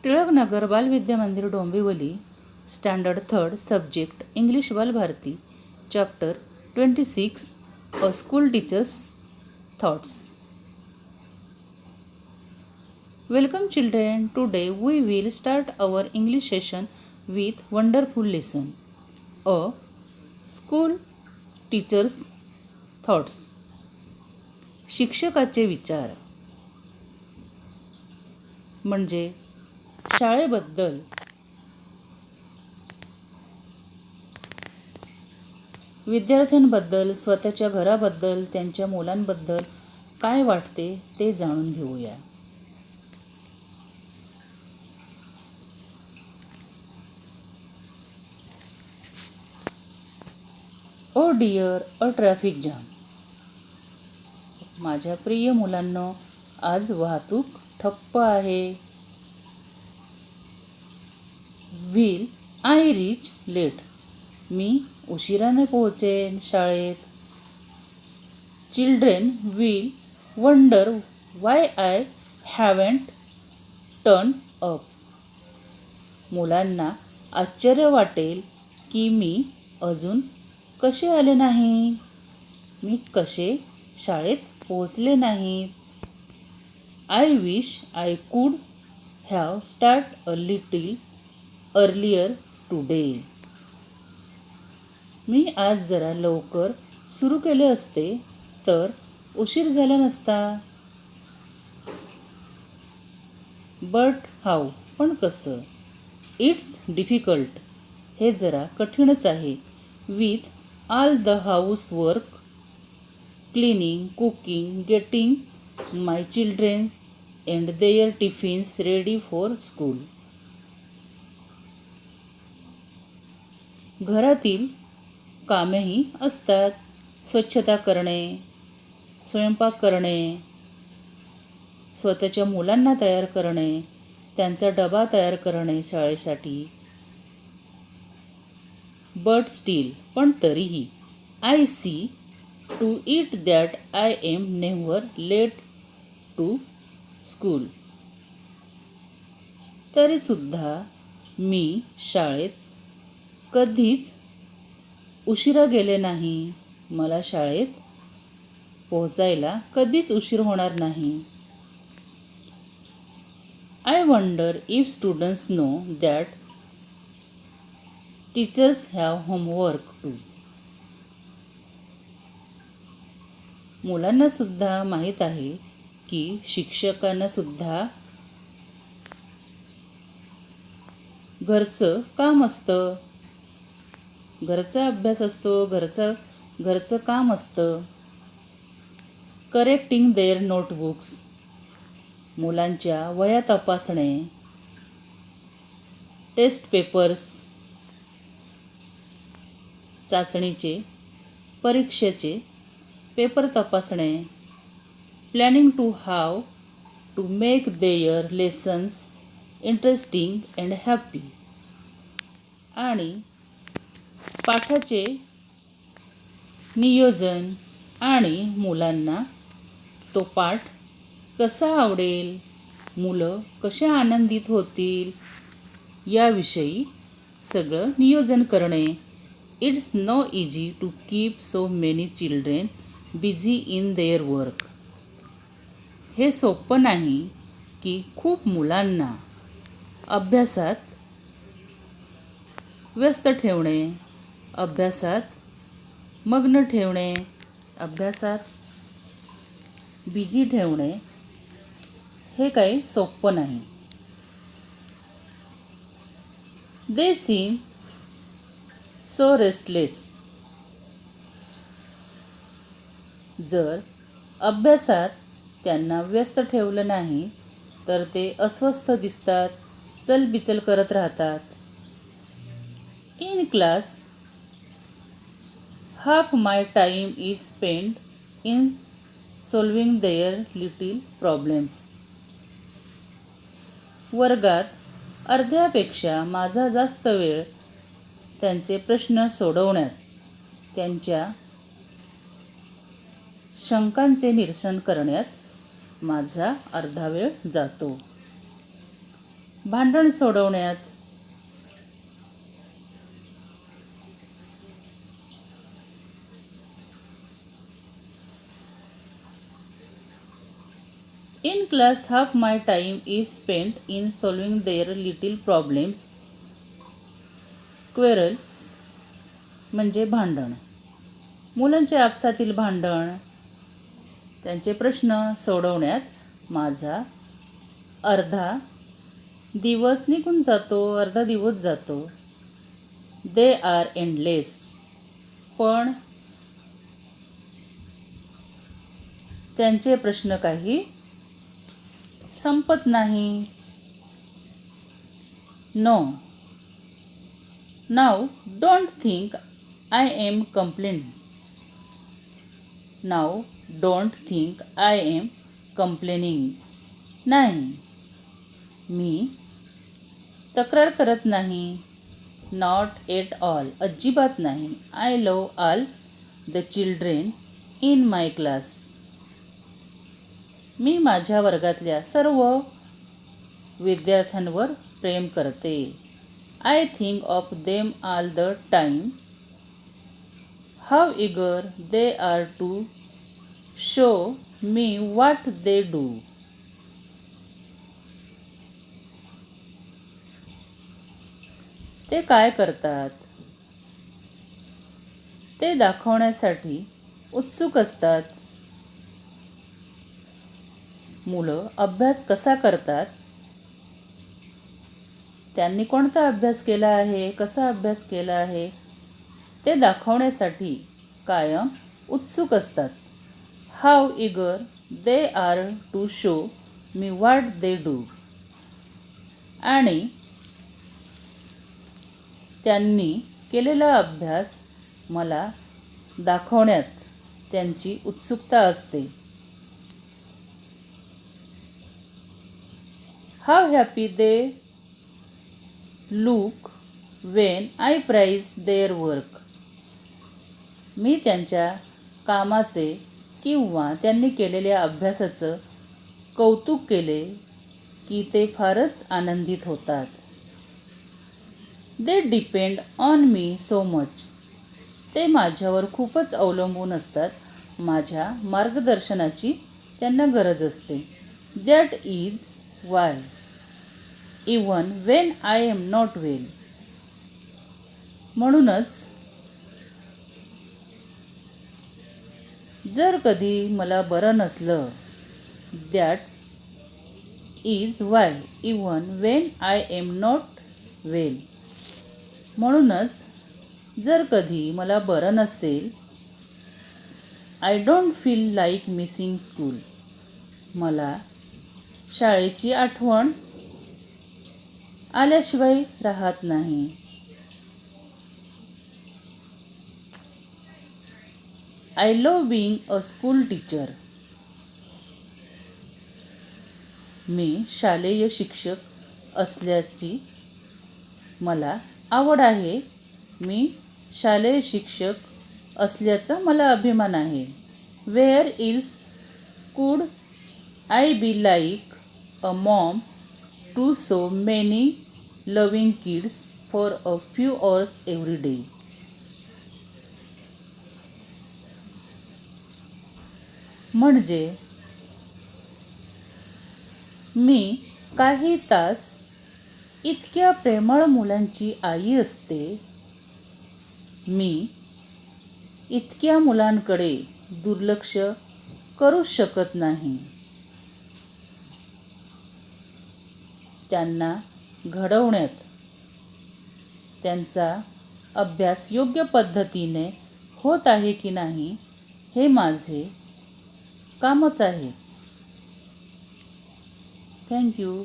टिळकनगर बालविद्या मंदिर Dombivli, standard 3rd, subject English Balbharati, chapter 26, a school teachers thoughts. Welcome children, today we will start our English session with wonderful lesson, a school teachers thoughts. शिक्षकाचे विचार म्हणजे शाळेबद्दल विद्यार्थ्यांबद्दल, स्वतःच्या घराबद्दल, त्यांच्या मुलांबद्दल काय वाटते ते जाणून घेऊया. Oh dear, a traffic jam. माझ्या प्रिय मुलांनो, आज वाहतूक ठप्प आहे. Will I reach late. मी उशिराने पोहोचेन शाळेत. Children will wonder why I haven't turn up. मुलांना आश्चर्य वाटेल की मी अजून कसे आले नाही, मी कसे शाळेत पोहोचले नाहीत. I wish I could have start a little earlier today. मी आज जरा लवकर सुरू केले असते तर उशीर झाला नसता. बट हाऊ, पण कसं. इट्स डिफिकल्ट, हे जरा कठीणच आहे. With all the house work, cleaning, cooking, getting my children and their tiffins ready for school. घरातील कामेही असतात. स्वच्छता करणे, स्वयंपाक करणे, स्वतःच्या मुलांना तयार करणे, त्यांचा डबा तयार करणे शाळेसाठी. बट स्टील, पण तरीही. I see to it that I am never late to school. तरीसुद्धा मी शाळेत कधीच उशिरा गेले नाही. मला शाळेत पोहोचायला कधीच उशीर होणार नाही. I wonder if students know that teachers have homework too. मुलांना सुद्धा माहीत आहे की शिक्षकांना सुद्धा घरचं काम असतं, घरचा अभ्यास असतो, घरचं काम असतं. Correcting their notebooks. मुलांच्या वह्या तपासणे, टेस्ट पेपर्स, चाचणीचे, परीक्षेचे पेपर तपासणे. Planning to how to make their lessons interesting and happy. आणि पाठाचे नियोजन आणि मुलांना तो पाठ कसा आवडेल, मुलं कसे आनंदित होतील याविषयी सगळं नियोजन करणे. It's no easy to keep so many children busy in their work. हे सोपं नाही की खूप मुलांना अभ्यासात व्यस्त ठेवणे, अभ्यासात मग्न ठेवणे, अभ्यासात बिझी ठेवणे. हे काही सोपं नाही. दे सीम सो रेस्टलेस. जर अभ्यासात त्यांना व्यस्त ठेवलं नाही तर ते अस्वस्थ दिसतात, चलबिचल करत राहतात. In class half my time is spent in solving their little problems. वर्गात अर्ध्यापेक्षा माझा जास्त वेळ त्यांचे प्रश्न सोडवण्यात, त्यांच्या शंकांचे निरसन करण्यात माझा अर्धा वेळ जातो. भांडण सोडवण्यात. In class, half my time is spent in solving their little problems. Quarrels म्हणजे भांडण. मुलांच्या आपसातील भांडण, त्यांचे प्रश्न सोडवण्यात माझा अर्धा दिवस निघून जातो, अर्धा दिवस जातो. दे आर एंडलेस, पण त्यांचे प्रश्न काही संपत नाही. No, now don't think I am complain. Now don't think I am complaining. नाही, मी तक्रार करत नाही. नॉट एट ऑल, अजिबात नाही. I love all the children in my class. मी माझ्या वर्गातल्या सर्व विद्यार्थ्यांवर प्रेम करते. I think of them all the time. How eager they are to show me what they do. ते काय करतात ते दाखवण्यासाठी उत्सुक असतात. मुलं अभ्यास कसा करतात, त्यांनी कोणता अभ्यास केला आहे, कसा अभ्यास केला आहे ते दाखवण्यासाठी कायम उत्सुक असतात. How eager they are to show me what they do. आणि त्यांनी केलेला अभ्यास मला दाखवण्यात त्यांची उत्सुकता असते. How happy they look when I praise their work. मी त्यांच्या कामाचे किंवा त्यांनी केलेल्या अभ्यासाचं कौतुक केले की ते फारच आनंदित होतात. They depend on me so much. ते माझ्यावर खूपच अवलंबून असतात. माझ्या मार्गदर्शनाची त्यांना गरज असते. That is why even when I am not well. म्हणूनच जर कधी मला बरं नसलं. That's is why even when I am not well. म्हणूनच जर कधी मला बरं नसेल. I don't feel like missing school. मला शाळेची आठवण आल्याशिवाय राहत नाही. I love being a school teacher. मी शालेय शिक्षक असल्याची मला आवड आहे. मी शालेय शिक्षक असल्याचा मला अभिमान आहे. Where else could I be like a mom to so many loving kids for a few hours every day. म्हणजे मी काही तास इतक्या प्रेमळ मुलांची आई असते. मी इतक्या मुलांकडे दुर्लक्ष करू शकत नाही. त्यांना घडवण्यात, त्यांचा अभ्यास योग्य पद्धतीने होत आहे की नाही हे माझे कामच आहे. थँक्यू.